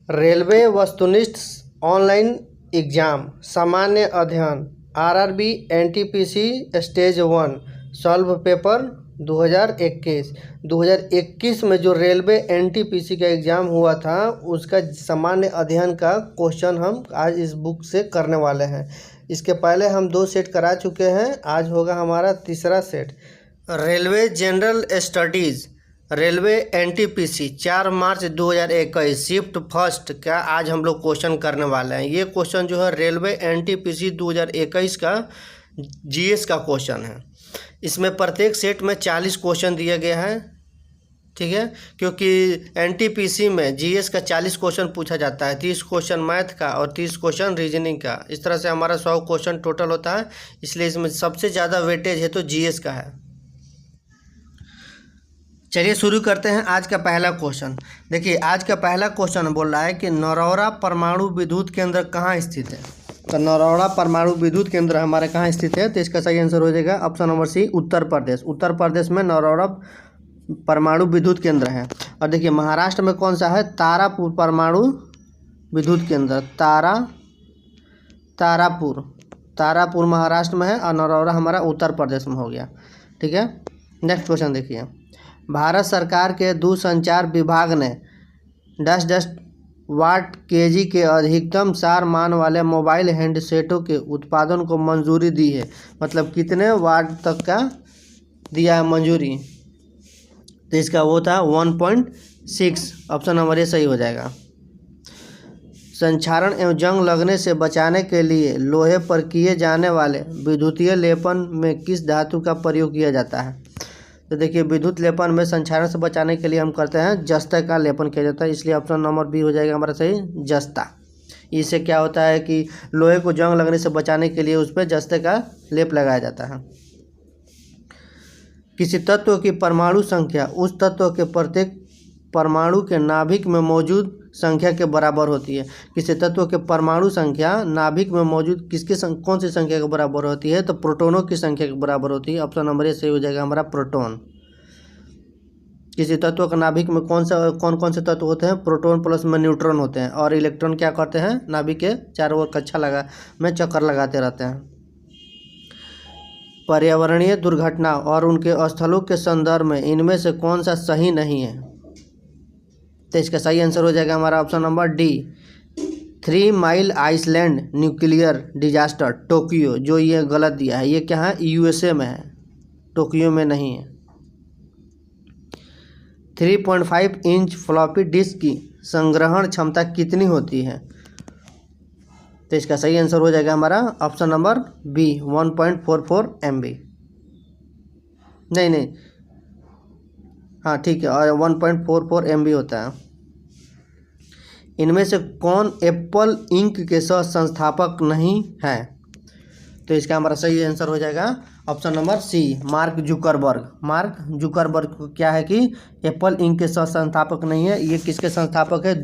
Railway वस्तुनिष्ठ online exam सामान्य अध्ययन RRB NTPC stage 1 solve paper 2021 में जो रेलवे एनटीपीसी का एग्ज़ाम हुआ था उसका सामान्य अध्ययन का क्वेश्चन हम आज इस बुक से करने वाले हैं। इसके पहले हम 2 सेट करा चुके हैं, आज होगा हमारा तीसरा set. Railway general studies railway NTPC 4 मार्च 2021 शिफ्ट फर्स्ट का आज हम लोग क्वेश्चन करने वाले हैं। ये क्वेश्चन जो है रेलवे एनटीपीसी 2021 का जीएस का क्वेश्चन है। इसमें प्रत्येक सेट में 40 क्वेश्चन दिए गए हैं, ठीक है, क्योंकि एनटीपीसी में जीएस का 40 क्वेश्चन पूछा जाता है, 30 क्वेश्चन मैथ का और 30 क्वेश्चन रीजनिंग का। इस तरह से हमारा 100 क्वेश्चन टोटल होता है, इसलिए इसमें सबसे ज़्यादा वेटेज है तो जीएस का है। चलिए शुरू करते हैं आज का पहला क्वेश्चन। देखिए आज का पहला क्वेश्चन बोल रहा है कि नरौरा परमाणु विद्युत केंद्र कहाँ स्थित है। तो नरौरा परमाणु विद्युत केंद्र हमारे कहाँ स्थित है, तो इसका सही आंसर हो जाएगा ऑप्शन नंबर सी, उत्तर प्रदेश। उत्तर प्रदेश में नरौरा परमाणु विद्युत केंद्र है। और देखिए महाराष्ट्र में कौन सा है, तारापुर परमाणु विद्युत केंद्र। तारापुर महाराष्ट्र में है और नरौरा हमारा उत्तर प्रदेश में हो गया, ठीक है। नेक्स्ट क्वेश्चन देखिए, भारत सरकार के दूरसंचार विभाग ने 10 वाट केजी के अधिकतम सार मान वाले मोबाइल हैंडसेटों के उत्पादन को मंजूरी दी है। मतलब कितने वाट तक का दिया है मंजूरी, तो इसका वो था 1.6, ऑप्शन नंबर ए सही हो जाएगा। संक्षारण एवं जंग लगने से बचाने के लिए लोहे पर किए जाने वाले विद्युतीय लेपन में किस धातु का प्रयोग किया जाता है। तो देखिए विद्युत लेपन में संक्षारण से बचाने के लिए हम करते हैं जस्ता का लेपन किया जाता है, इसलिए ऑप्शन नंबर बी हो जाएगा हमारा सही, जस्ता। इससे क्या होता है कि लोहे को जंग लगने से बचाने के लिए उस पर जस्ते का लेप लगाया जाता है। किसी तत्व की परमाणु संख्या उस तत्व के प्रत्येक परमाणु के नाभिक में मौजूद संख्या के बराबर होती है। किसी तत्व के परमाणु संख्या नाभिक में मौजूद कौन सी संख्या के बराबर होती है, तो प्रोटॉनों की संख्या के बराबर होती है। ऑप्शन नंबर ए सही हो जाएगा हमारा, प्रोटॉन। किसी तत्व के नाभिक में कौन कौन से तत्व होते हैं, प्रोटॉन प्लस में न्यूट्रॉन होते हैं, और इलेक्ट्रॉन क्या करते हैं, नाभिक के चारों ओर कक्षा में चक्कर लगाते रहते हैं। पर्यावरणीय दुर्घटना और उनके स्थलों के संदर्भ में इनमें से कौन सा सही नहीं है, तो इसका सही आंसर हो जाएगा हमारा option number D, 3 mile island nuclear disaster Tokyo. जो ये गलत दिया है, ये क्या है, यूएसए में है, टोक्यो में नहीं है। 3.5 इंच फ्लॉपी डिस्क की संग्रहण क्षमता कितनी होती है, तो इसका सही आंसर हो जाएगा हमारा ऑप्शन नंबर बी, 1.44 MB। नहीं, हाँ ठीक है, और 1.44 MB होता है। इनमें से कौन एप्पल इंक के सह संस्थापक नहीं है, तो इसका हमारा सही आंसर हो जाएगा option number C, Mark Zuckerberg क्या है कि एप्पल इंक के सह संस्थापक नहीं है। ये किसके संस्थापक है,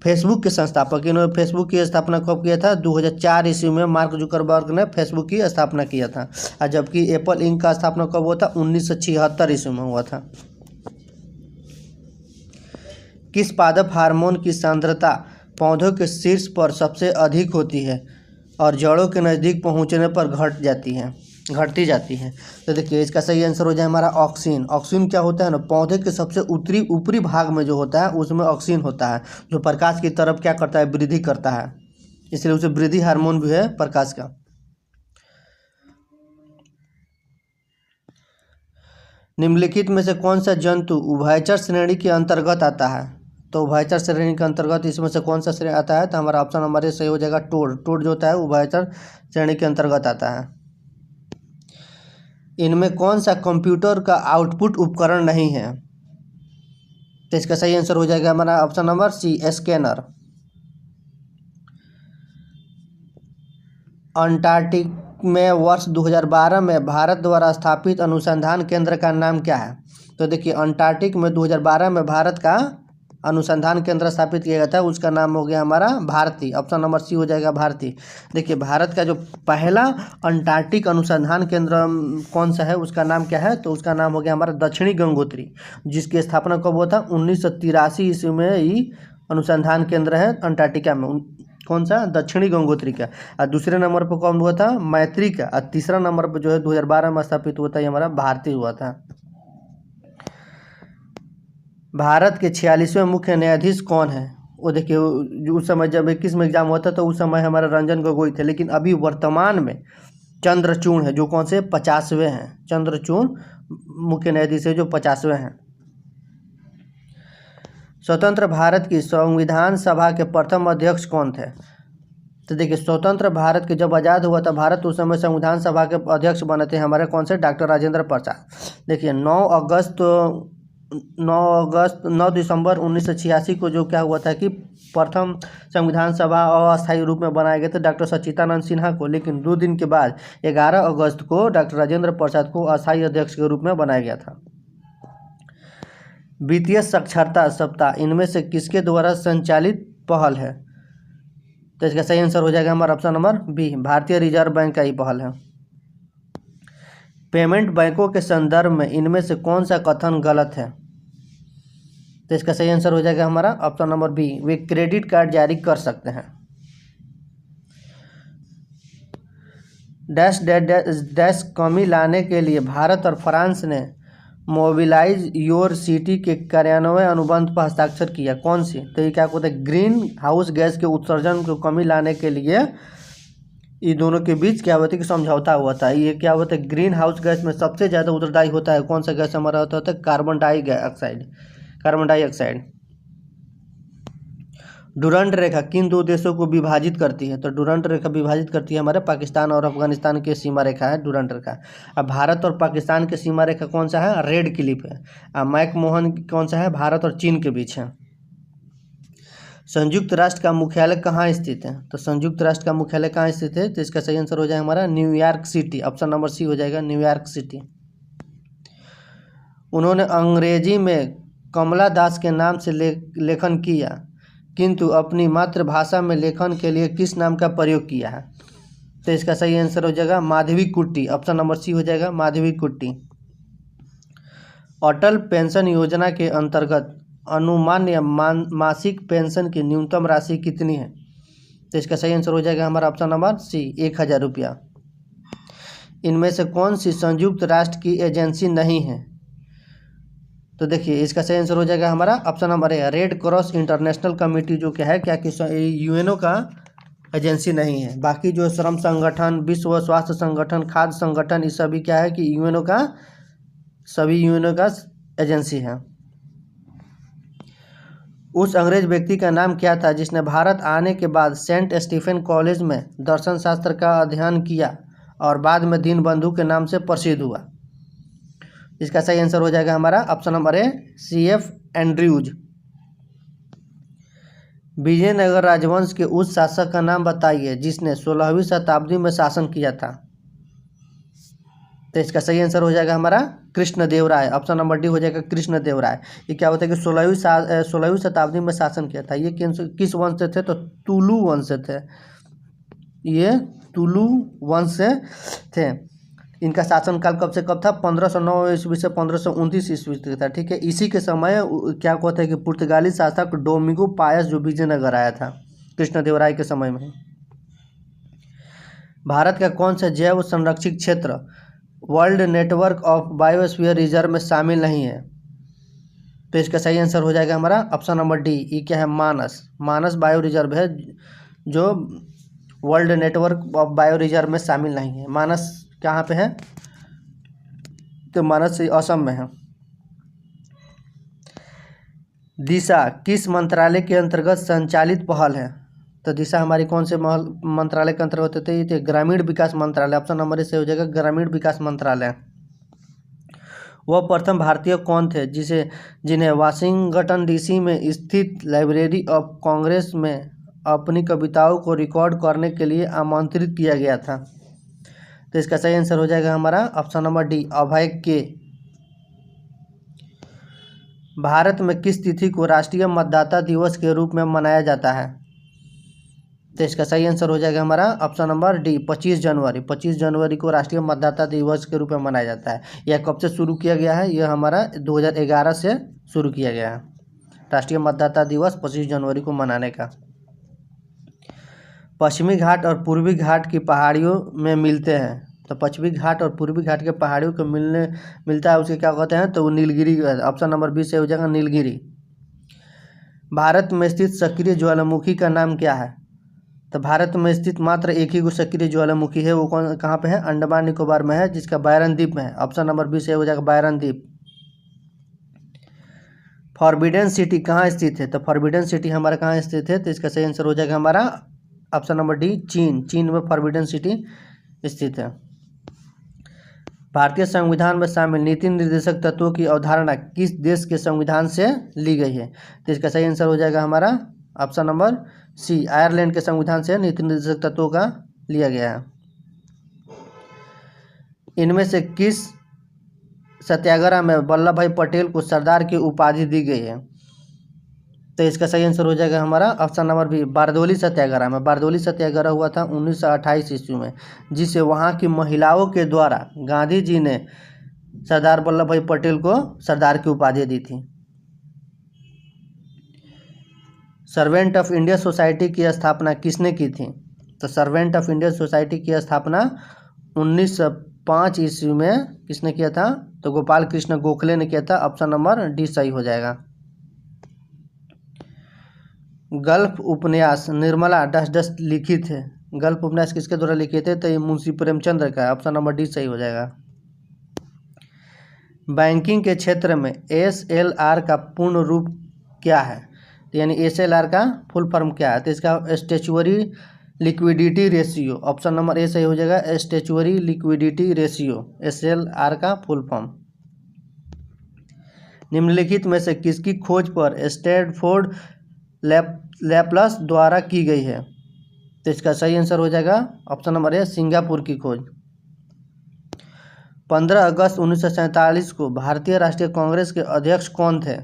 फेसबुक के संस्थापक। इन्होंने फेसबुक की स्थापना कब किया था, 2004 ईस्वी में मार्क जुकरबर्ग ने फेसबुक की स्थापना किया था, और जबकि एप्पल इंक का स्थापना कब हुआ था, 1976 ईस्वी में हुआ था। किस पादप हार्मोन की सांद्रता पौधों के शीर्ष पर सबसे अधिक होती है और जड़ों के नज़दीक पहुंचने पर घटती जाती है। तो देखिए इसका सही आंसर हो जाए हमारा ऑक्सीन। ऑक्सीन क्या होता है ना, पौधे के सबसे ऊपरी भाग में जो होता है उसमें ऑक्सीन होता है, जो प्रकाश की तरफ क्या करता है, वृद्धि करता है, इसलिए उसे वृद्धि हार्मोन भी है प्रकाश का। निम्नलिखित में से कौन सा जंतु उभयचर श्रेणी के अंतर्गत आता है, तो उभयचर श्रेणी के अंतर्गत इसमें से कौन सा श्रेणी आता है, तो हमारा ऑप्शन नंबर ए सही हो जाएगा, टोड जो होता है उभयचर श्रेणी के अंतर्गत आता है। इनमें कौन सा कंप्यूटर का आउटपुट उपकरण नहीं है, तो इसका सही आंसर हो जाएगा हमारा option number C, scanner. Antarctic में वर्ष 2012 में भारत द्वारा स्थापित अनुसंधान केंद्र का नाम क्या है, तो देखिए अंटार्कटिक में 2012 में भारत का अनुसंधान केंद्र स्थापित किया गया था, उसका नाम हो गया हमारा भारती। ऑप्शन नंबर सी हो जाएगा भारती। देखिए भारत का जो पहला अंटार्कटिक अनुसंधान केंद्र कौन सा है, उसका नाम क्या है, तो उसका नाम हो गया हमारा दक्षिणी गंगोत्री, जिसकी स्थापना कब हुआ था, 1983 ईस्वी में ही अनुसंधान केंद्र है अंटार्कटिका में, कौन सा, दक्षिणी गंगोत्री का। और दूसरे नंबर पर कौन हुआ था, मैत्री का। और तीसरा नंबर पर जो है 2012 में स्थापित हुआ था, ये हमारा भारतीय हुआ था। भारत के 46वें मुख्य न्यायाधीश कौन है? वो देखिए, उस समय जब 21 में एग्जाम हुआ था तो उस समय हमारा रंजन गोगोई थे, लेकिन अभी वर्तमान में चंद्रचूड़ है, जो कौन से 50वें हैं। चंद्रचूड़ मुख्य न्यायाधीश है जो 50वें हैं। स्वतंत्र भारत की संविधान सभा के प्रथम अध्यक्ष कौन थे? तो देखिए, स्वतंत्र भारत के जब आज़ाद हुआ था भारत, उस समय संविधान सभा के अध्यक्ष बने थे हमारे कौन से, डॉक्टर राजेंद्र प्रसाद। देखिए 9 दिसंबर 1986 को जो क्या हुआ था कि प्रथम संविधान सभा अस्थायी रूप में बनाए गए थे डॉक्टर सच्चिदानंद सिन्हा को, लेकिन 2 दिन के बाद 11 अगस्त को डॉक्टर राजेंद्र प्रसाद को अस्थायी अध्यक्ष के रूप में बनाया गया था। वित्तीय साक्षरता सप्ताह इनमें से किसके द्वारा संचालित पहल है? तो इसका सही आंसर हो जाएगा हमारा ऑप्शन नंबर बी, भारतीय रिजर्व बैंक का ही पहल है। पेमेंट बैंकों के संदर्भ में इनमें से कौन सा कथन गलत है? तो इसका सही आंसर हो जाएगा हमारा ऑप्शन नंबर बी, वे क्रेडिट कार्ड जारी कर सकते हैं। डैश डैश डैश कमी लाने के लिए भारत और फ्रांस ने मोबिलाइज योर सिटी के कार्यान्वयन अनुबंध पर हस्ताक्षर किया, कौन सी? तो ये क्या होता है, ग्रीन हाउस गैस के उत्सर्जन को कमी लाने के लिए ये दोनों के बीच क्या होता है कि समझौता हुआ था। ये क्या होता है, ग्रीन हाउस गैस में सबसे ज़्यादा उत्तरदायी होता है कौन सा गैस हमारा होता है, कार्बन डाइऑक्साइड। डुरंड रेखा किन 2 देशों को विभाजित करती है? तो डुरंड रेखा विभाजित करती है हमारे पाकिस्तान और अफगानिस्तान की सीमा रेखा है डुरंड रेखा। अब भारत और पाकिस्तान की सीमा रेखा कौन सा है, रेड क्लिफ है। अब मैकमोहन कौन सा है, भारत और चीन के बीच है। संयुक्त राष्ट्र का मुख्यालय कहाँ स्थित है? तो संयुक्त राष्ट्र का मुख्यालय कहाँ स्थित है? तो इसका सही आंसर हो जाएगा हमारा New York city, option number C हो जाएगा, न्यूयॉर्क सिटी। उन्होंने अंग्रेजी में कमला दास के नाम से लेखन किया, किंतु अपनी मातृभाषा में लेखन के लिए किस नाम का प्रयोग किया है? तो इसका सही आंसर हो जाएगा माधवी कुट्टी, ऑप्शन नंबर सी हो जाएगा, माधवी कुट्टी। अटल पेंशन योजना के अंतर्गत अनुमान्य मासिक पेंशन की न्यूनतम राशि कितनी है? तो इसका सही आंसर हो जाएगा हमारा ऑप्शन नंबर सी, 1000 रुपया। इनमें से कौन सी संयुक्त राष्ट्र की एजेंसी नहीं है? तो देखिए, इसका सही आंसर हो जाएगा हमारा ऑप्शन नंबर ए, रेड क्रॉस इंटरनेशनल कमेटी, जो क्या है क्या कि यूएनओ का एजेंसी नहीं है। बाकी जो श्रम संगठन, विश्व स्वास्थ्य संगठन, खाद्य संगठन, ये सभी क्या है कि यूएनओ का एजेंसी है। उस अंग्रेज व्यक्ति का नाम क्या था जिसने भारत आने के बाद सेंट स्टीफेन कॉलेज में दर्शन शास्त्र का अध्ययन किया और बाद में दीनबंधु के नाम से प्रसिद्ध हुआ? इसका सही आंसर हो जाएगा हमारा option number A, CF Andrews. Vijayanagara राजवंश के उस शासक का नाम बताइए जिसने 16वीं शताब्दी में शासन किया था। तो इसका सही आंसर हो जाएगा हमारा कृष्णदेवराय, ऑप्शन नंबर डी हो जाएगा कृष्णदेवराय। ये क्या होता है कि 16वीं शताब्दी में शासन किया था। ये किस वंश से थे? तो तुलु वंश से थे, ये तुलु वंश से थे। इनका शासनकाल कब से कब था? 1509 ईस्वी से 1529 ईस्वी तक था, ठीक है। इसी के समय क्या कहते हैं कि पुर्तगाली शासक डोमिंगो पायस जो विजयनगर आया था कृष्णदेवराय के समय में। भारत का कौन सा जैव संरक्षित क्षेत्र world network of biosphere reserve में शामिल नहीं है? तो इसका सही आंसर हो जाएगा हमारा ऑप्शन नंबर डी, ये क्या है, मानस बायो रिजर्व है जो world network of bio reserve में शामिल नहीं है। मानस कहाँ पे है? तो मानस असम में है। दिशा किस मंत्रालय के अंतर्गत संचालित पहल है? तो दिशा हमारी कौन से मंत्रालय के अंतर्गत होते हैं? ये ग्रामीण विकास मंत्रालय, ऑप्शन नंबर से हो जाएगा ग्रामीण विकास मंत्रालय। वह प्रथम भारतीय कौन थे जिन्हें वाशिंगटन DC में स्थित लाइब्रेरी ऑफ कांग्रेस में अपनी कविताओं को रिकॉर्ड करने के लिए आमंत्रित किया गया था? तो इसका सही आंसर हो जाएगा हमारा ऑप्शन नंबर डी, अभय के। भारत में किस तिथि को राष्ट्रीय मतदाता दिवस के रूप में मनाया जाता है? तो इसका सही आंसर हो जाएगा हमारा ऑप्शन नंबर डी, 25 जनवरी। 25 जनवरी को राष्ट्रीय मतदाता दिवस के रूप में मनाया जाता है। यह कब से शुरू किया गया है? यह हमारा 2011 से शुरू किया गया है। राष्ट्रीय मतदाता दिवस 25 जनवरी को मनाने का। पश्चिमी घाट और पूर्वी घाट की पहाड़ियों में मिलते हैं, तो पश्चिमी घाट और पूर्वी घाट के पहाड़ियों को मिलता है, उसे क्या कहते हैं, तो वो नीलगिरी। ऑप्शन नंबर बी से हो जाएगा नीलगिरी। भारत में स्थित सक्रिय ज्वालामुखी का नाम क्या है? तो भारत में स्थित मात्र एक ही सक्रिय ज्वालामुखी है, वो कहाँ पे है? अंडमान निकोबार में है, जिसका बायरन द्वीप में है। ऑप्शन नंबर बी से हो जाएगा बायरन द्वीप। फॉरबिडन सिटी कहाँ स्थित है? तो फॉरबिडन सिटी हमारा कहाँ स्थित है? तो इसका सही आंसर हो जाएगा हमारा ऑप्शन नंबर डी, चीन। चीन में फॉरबिडन सिटी स्थित है। भारतीय संविधान में शामिल नीति निर्देशक तत्वों की अवधारणा किस देश के संविधान से ली गई है? तो इसका सही आंसर हो जाएगा हमारा ऑप्शन नंबर सी, आयरलैंड के संविधान से नीति निर्देशक तत्वों का लिया गया है। इनमें से किस सत्याग्रह में वल्लभ भाई पटेल को सरदार की उपाधि दी गई है? तो इसका सही आंसर हो जाएगा हमारा option number B, Bardoli Satyagraha में। बारदोली सत्याग्रह हुआ था 1928 ईस्वी में, जिसे वहाँ की महिलाओं के द्वारा गांधी जी ने सरदार वल्लभ भाई पटेल को सरदार की उपाधि दी थी। सर्वेंट ऑफ इंडिया सोसाइटी की स्थापना किसने की थी? तो सर्वेंट ऑफ इंडिया सोसाइटी की स्थापना 1905 ईस्वी में किसने किया था? तो गोपाल कृष्ण गोखले ने किया था। ऑप्शन नंबर डी सही हो जाएगा। गल्फ उपन्यास निर्मला डस डस लिखित है। गल्फ उपन्यास किसके द्वारा लिखित है? तो ये मुंशी प्रेमचंद्र का है। ऑप्शन नंबर डी सही हो जाएगा। बैंकिंग के क्षेत्र में SLR का पूर्ण रूप क्या है? तो यानी SLR का फुल फॉर्म क्या है? तो इसका statutory liquidity ratio. Option number A सही हो जाएगा, स्टैच्यूअरी लिक्विडिटी रेशियो, SLR का फुल फॉर्म। निम्नलिखित में से किसकी खोज पर स्टैनफोर्ड लैप्लास द्वारा की गई है? तो इसका सही आंसर हो जाएगा ऑप्शन नंबर ए, सिंगापुर की खोज। 15 अगस्त 1947 को भारतीय राष्ट्रीय कांग्रेस के अध्यक्ष कौन थे?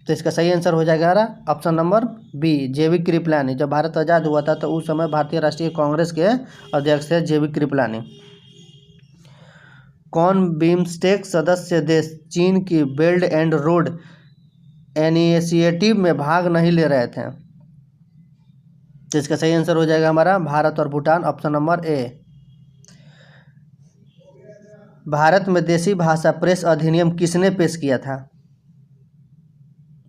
तो इसका सही आंसर हो जाएगा option number B, JV Kripalani. जब भारत आज़ाद हुआ था तो उस समय भारतीय राष्ट्रीय कांग्रेस के अध्यक्ष थे JV कृपलानी। कौन बिम्स्टेक सदस्य देश चीन की बेल्ट एंड रोड इनिशिएटिव में भाग नहीं ले रहे थे? तो इसका सही आंसर हो जाएगा हमारा भारत और भूटान। ऑप्शन नंबर ए। भारत में देसी भाषा प्रेस अधिनियम किसने पेश किया था?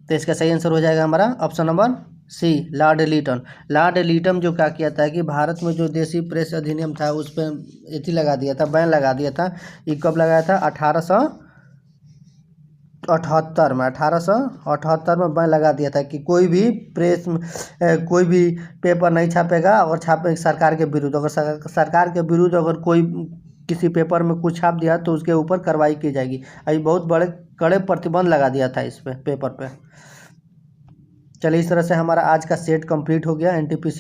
तो इसका सही आंसर हो जाएगा हमारा option number C, Lord Lytton. Lord Lytton जो क्या किया था कि भारत में जो देसी प्रेस अधिनियम था उस पर एथी लगा दिया था, बैन लगा दिया था। ये कब लगाया था? 1878 में। 1878 में बैन लगा दिया था कि कोई भी प्रेस कोई भी पेपर नहीं छापेगा और छापे सरकार के विरुद्ध। अगर सरकार के विरुद्ध अगर कोई किसी पेपर में कुछ छाप दिया तो उसके ऊपर कार्रवाई की जाएगी। अभी बहुत बड़े कड़े प्रतिबंध लगा दिया था इस पे पेपर पे। चलिए, इस तरह से हमारा आज का सेट कंप्लीट हो गया NTPC